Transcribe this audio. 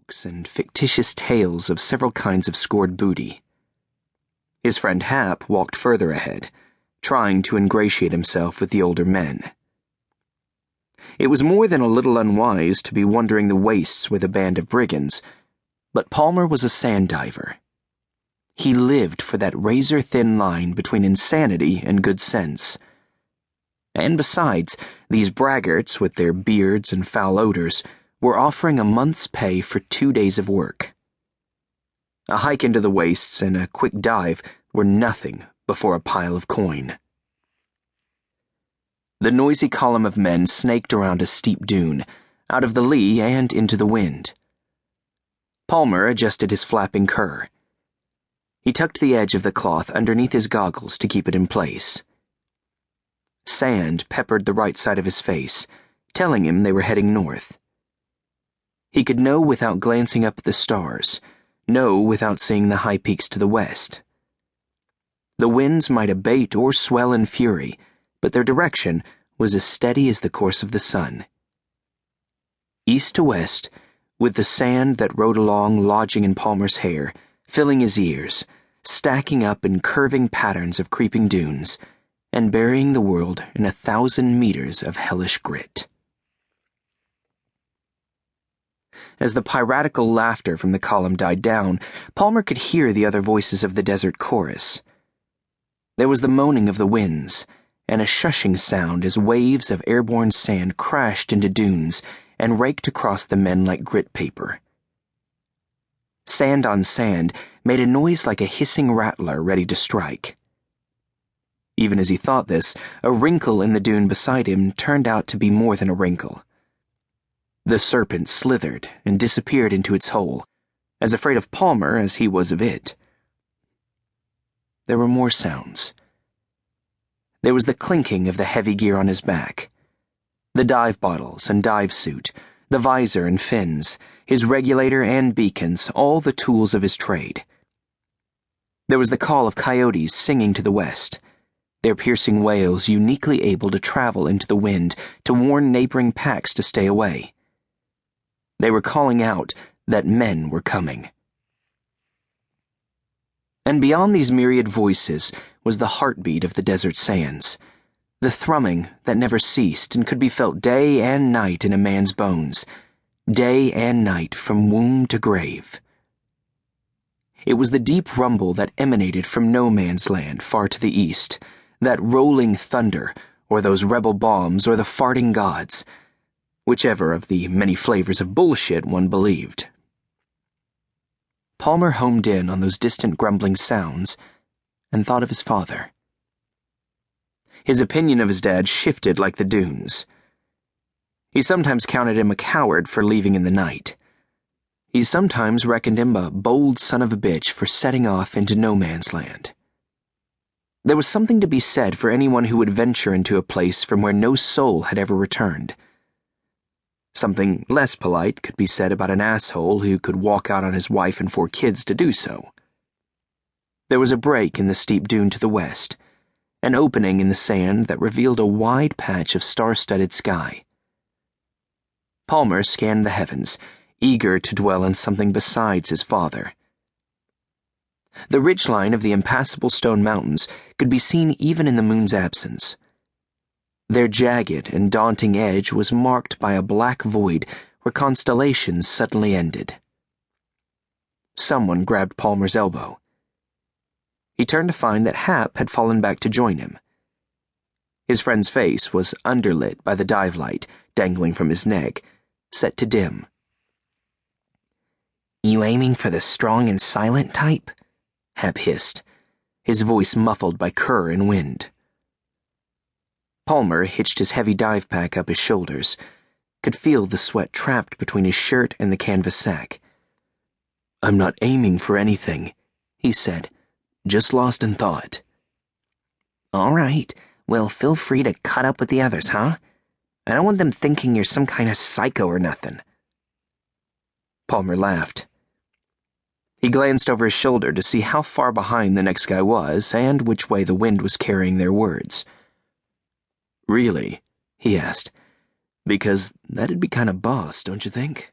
jokes and fictitious tales of several kinds of scored booty. His friend Hap walked further ahead, trying to ingratiate himself with the older men. It was more than a little unwise to be wandering the wastes with a band of brigands, but Palmer was a sand diver. He lived for that razor-thin line between insanity and good sense. And besides, these braggarts, with their beards and foul odors, were offering a month's pay for 2 days of work. A hike into the wastes and a quick dive were nothing before a pile of coin. The noisy column of men snaked around a steep dune, out of the lee and into the wind. Palmer adjusted his flapping cur. He tucked the edge of the cloth underneath his goggles to keep it in place. Sand peppered the right side of his face, telling him they were heading north. He could know without glancing up at the stars, know without seeing the high peaks to the west. The winds might abate or swell in fury, but their direction was as steady as the course of the sun. East to west, with the sand that rode along lodging in Palmer's hair, filling his ears, stacking up in curving patterns of creeping dunes, and burying the world in 1,000 meters of hellish grit. As the piratical laughter from the column died down, Palmer could hear the other voices of the desert chorus. There was the moaning of the winds, and a shushing sound as waves of airborne sand crashed into dunes and raked across the men like grit paper. Sand on sand made a noise like a hissing rattler ready to strike. Even as he thought this, a wrinkle in the dune beside him turned out to be more than a wrinkle. The serpent slithered and disappeared into its hole, as afraid of Palmer as he was of it. There were more sounds. There was the clinking of the heavy gear on his back, the dive bottles and dive suit, the visor and fins, his regulator and beacons, all the tools of his trade. There was the call of coyotes singing to the west, their piercing wails uniquely able to travel into the wind to warn neighboring packs to stay away. They were calling out that men were coming. And beyond these myriad voices was the heartbeat of the desert sands, the thrumming that never ceased and could be felt day and night in a man's bones, day and night from womb to grave. It was the deep rumble that emanated from no man's land far to the east, that rolling thunder, or those rebel bombs, or the farting gods, whichever of the many flavors of bullshit one believed. Palmer homed in on those distant grumbling sounds and thought of his father. His opinion of his dad shifted like the dunes. He sometimes counted him a coward for leaving in the night. He sometimes reckoned him a bold son of a bitch for setting off into no man's land. There was something to be said for anyone who would venture into a place from where no soul had ever returned. Something less polite could be said about an asshole who could walk out on his wife and 4 kids to do so. There was a break in the steep dune to the west, an opening in the sand that revealed a wide patch of star-studded sky. Palmer scanned the heavens, eager to dwell on something besides his father. The ridgeline of the impassable stone mountains could be seen even in the moon's absence. Their jagged and daunting edge was marked by a black void where constellations suddenly ended. Someone grabbed Palmer's elbow. He turned to find that Hap had fallen back to join him. His friend's face was underlit by the dive light dangling from his neck, set to dim. "You aiming for the strong and silent type?" Hap hissed, his voice muffled by cur and wind. Palmer hitched his heavy dive pack up his shoulders, could feel the sweat trapped between his shirt and the canvas sack. "I'm not aiming for anything," he said, just lost in thought. "All right, well, feel free to cut up with the others, huh? I don't want them thinking you're some kind of psycho or nothing." Palmer laughed. He glanced over his shoulder to see how far behind the next guy was and which way the wind was carrying their words. "Really?" he asked. "Because that'd be kind of boss, don't you think?"